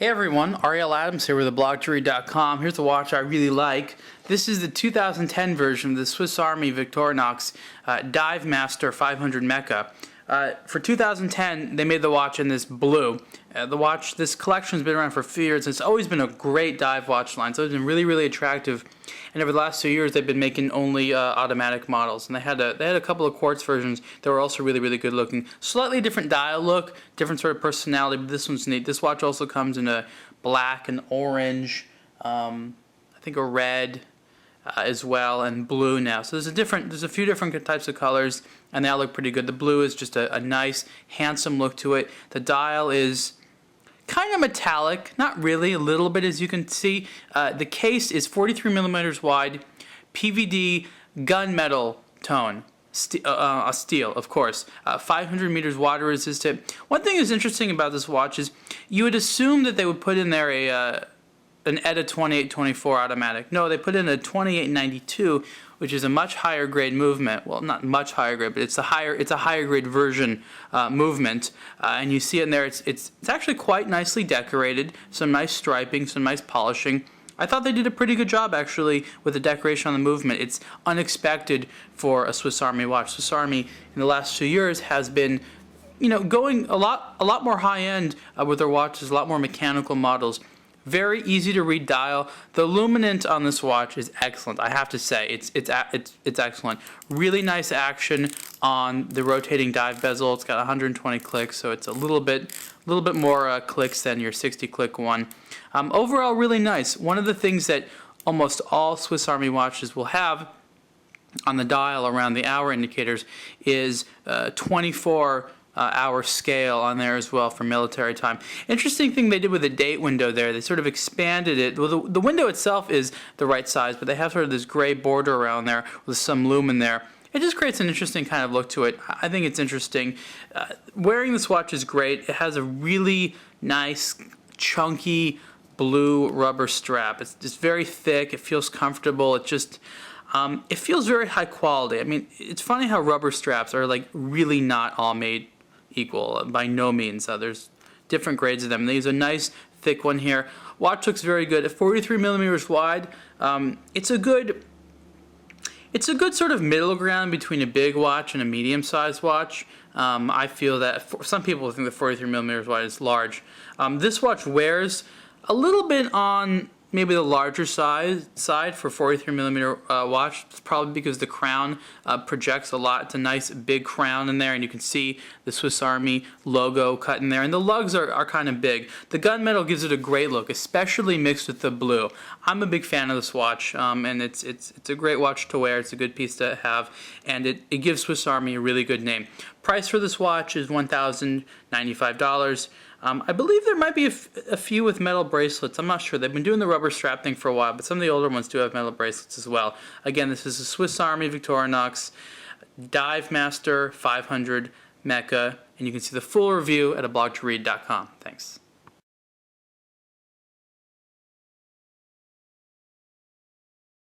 Hey everyone, Ariel Adams here with theblogtoread.com. Here's a watch I really like. This is the 2010 version of the Swiss Army Victorinox Dive Master 500 Mecha. For 2010, they made the watch in this blue. This collection has been around for a few years. It's always been a great dive watch line. So it's been really, really attractive. And over the last 2 years, they've been making only automatic models. And they had a couple of quartz versions that were also really, really good looking. Slightly different dial look, different sort of personality, but this one's neat. This watch also comes in a black and orange, I think a red as well, and blue now. So there's a few different types of colors, and they all look pretty good. The blue is just a nice, handsome look to it. The dial is kind of metallic, not really, a little bit as you can see. The case is 43 millimeters wide, PVD gunmetal tone, steel, of course, 500 meters water resistant. One thing that's interesting about this watch is you would assume that they would put in there an ETA 2824 automatic. No, they put in a 2892, which is a much higher grade movement. Well, not much higher grade, but it's a higher grade version movement. And you see it in there. It's actually quite nicely decorated. Some nice striping, some nice polishing. I thought they did a pretty good job actually with the decoration on the movement. It's unexpected for a Swiss Army watch. Swiss Army in the last 2 years has been, going a lot more high end with their watches, a lot more mechanical models. Very easy to read dial. The luminance on this watch is excellent. I have to say, it's excellent. Really nice action on the rotating dive bezel. It's got 120 clicks, so it's a little bit more clicks than your 60-click one. Overall, really nice. One of the things that almost all Swiss Army watches will have on the dial around the hour indicators is 24 hour scale on there as well for military time. Interesting thing they did with the date window there, they sort of expanded it. Well, the window itself is the right size, but they have sort of this gray border around there with some lumen there. It just creates an interesting kind of look to it. I think it's interesting. Wearing this watch is great. It has a really nice, chunky blue rubber strap. It's just very thick. It feels comfortable. It feels very high quality. I mean, it's funny how rubber straps are like really not all made equal, by no means. There's different grades of them. They use a nice thick one here. Watch looks very good. At 43 millimeters wide, it's a good sort of middle ground between a big watch and a medium-sized watch. I feel that some people think that 43 millimeters wide is large. This watch wears a little bit on maybe the larger side for 43 millimeter watch. It's probably because the crown projects a lot. It's a nice big crown in there, and you can see the Swiss Army logo cut in there. And the lugs are kind of big. The gunmetal gives it a great look, especially mixed with the blue. I'm a big fan of this watch, and it's a great watch to wear. It's a good piece to have, and it gives Swiss Army a really good name. Price for this watch is $1,095. I believe there might be a few with metal bracelets. I'm not sure. They've been doing the rubber strap thing for a while, but some of the older ones do have metal bracelets as well. Again, this is a Swiss Army Victorinox Dive Master 500 Mecha, and you can see the full review at ablogtoread.com. Thanks.